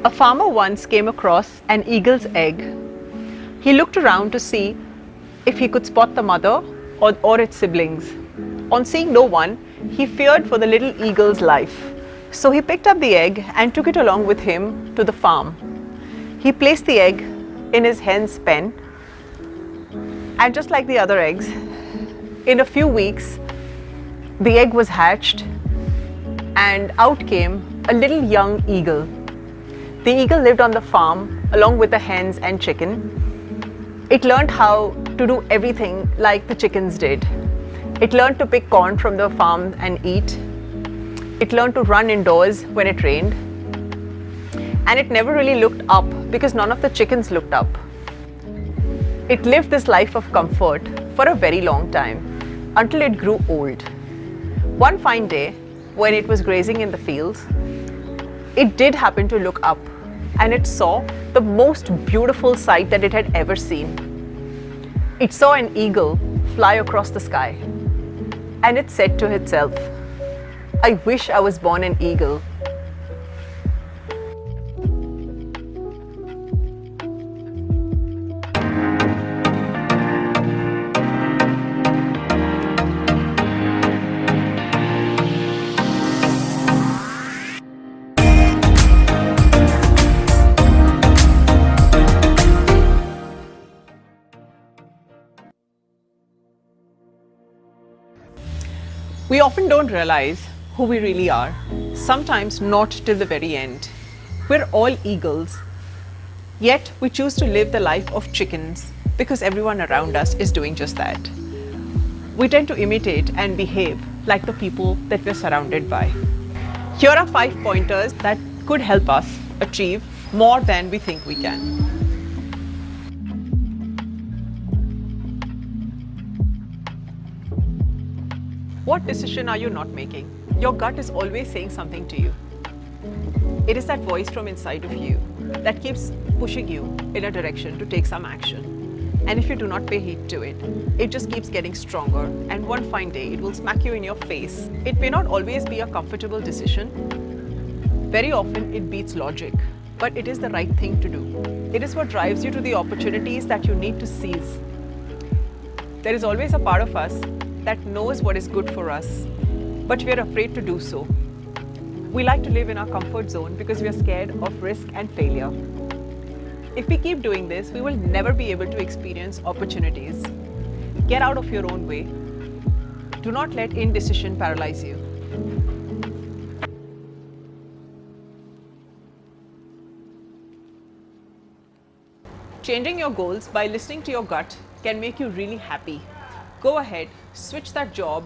A farmer once came across an eagle's egg. He looked around to see if he could spot the mother or its siblings. On seeing no one, he feared for the little eagle's life. So he picked up the egg and took it along with him to the farm. He placed the egg in his hen's pen, and just like the other eggs, in a few weeks, the egg was hatched and out came a little young eagle. The eagle lived on the farm along with the hens and chicken. It learned how to do everything like the chickens did. It learned to pick corn from the farm and eat. It learned to run indoors when it rained. And it never really looked up because none of the chickens looked up. It lived this life of comfort for a very long time until it grew old. One fine day, when it was grazing in the fields, it did happen to look up and it saw the most beautiful sight that it had ever seen. It saw an eagle fly across the sky and it said to itself, "I wish I was born an eagle." We often don't realize who we really are, sometimes not till the very end. We're all eagles, yet we choose to live the life of chickens because everyone around us is doing just that. We tend to imitate and behave like the people that we're surrounded by. Here are 5 pointers that could help us achieve more than we think we can. What decision are you not making? Your gut is always saying something to you. It is that voice from inside of you that keeps pushing you in a direction to take some action. And if you do not pay heed to it, it just keeps getting stronger, and one fine day it will smack you in your face. It may not always be a comfortable decision. Very often it beats logic, but it is the right thing to do. It is what drives you to the opportunities that you need to seize. There is always a part of us that knows what is good for us, but we are afraid to do so. We like to live in our comfort zone because we are scared of risk and failure. If we keep doing this, we will never be able to experience opportunities. Get out of your own way. Do not let indecision paralyze you. Changing your goals by listening to your gut can make you really happy. Go ahead, switch that job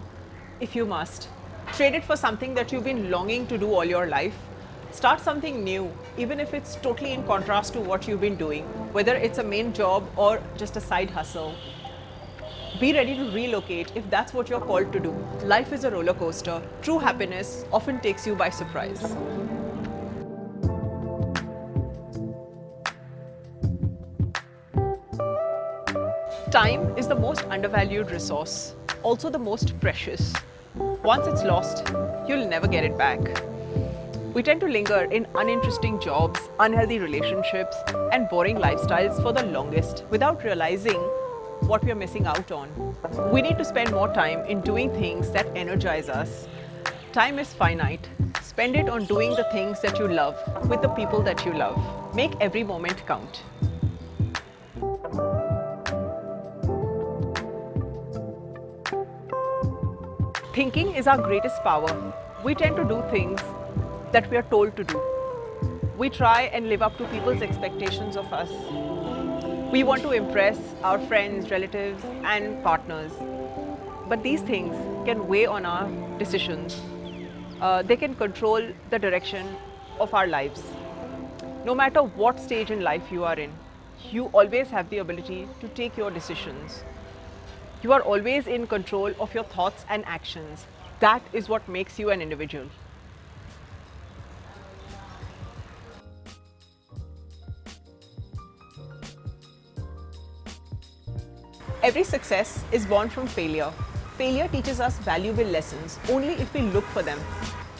if you must. Trade it for something that you've been longing to do all your life. Start something new, even if it's totally in contrast to what you've been doing, whether it's a main job or just a side hustle. Be ready to relocate if that's what you're called to do. Life is a roller coaster. True happiness often takes you by surprise. Time is the most undervalued resource, also the most precious. Once it's lost, you'll never get it back. We tend to linger in uninteresting jobs, unhealthy relationships, and boring lifestyles for the longest without realizing what we are missing out on. We need to spend more time in doing things that energize us. Time is finite. Spend it on doing the things that you love with the people that you love. Make every moment count. Thinking is our greatest power. We tend to do things that we are told to do. We try and live up to people's expectations of us. We want to impress our friends, relatives, and partners. But these things can weigh on our decisions. They can control the direction of our lives. No matter what stage in life you are in, you always have the ability to take your decisions. You are always in control of your thoughts and actions. That is what makes you an individual. Every success is born from failure. Failure teaches us valuable lessons only if we look for them.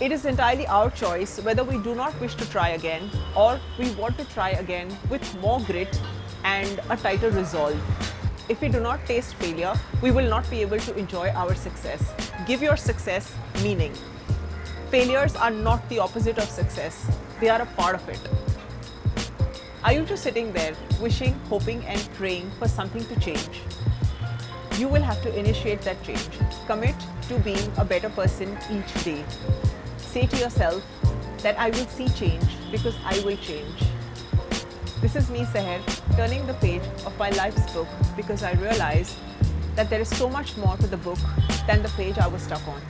It is entirely our choice whether we do not wish to try again or we want to try again with more grit and a tighter resolve. If we do not taste failure, we will not be able to enjoy our success. Give your success meaning. Failures are not the opposite of success, they are a part of it. Are you just sitting there wishing, hoping, and praying for something to change? You will have to initiate that change. Commit to being a better person each day. Say to yourself that I will see change because I will change. This is me, Seher, turning the page of my life's book because I realized that there is so much more to the book than the page I was stuck on.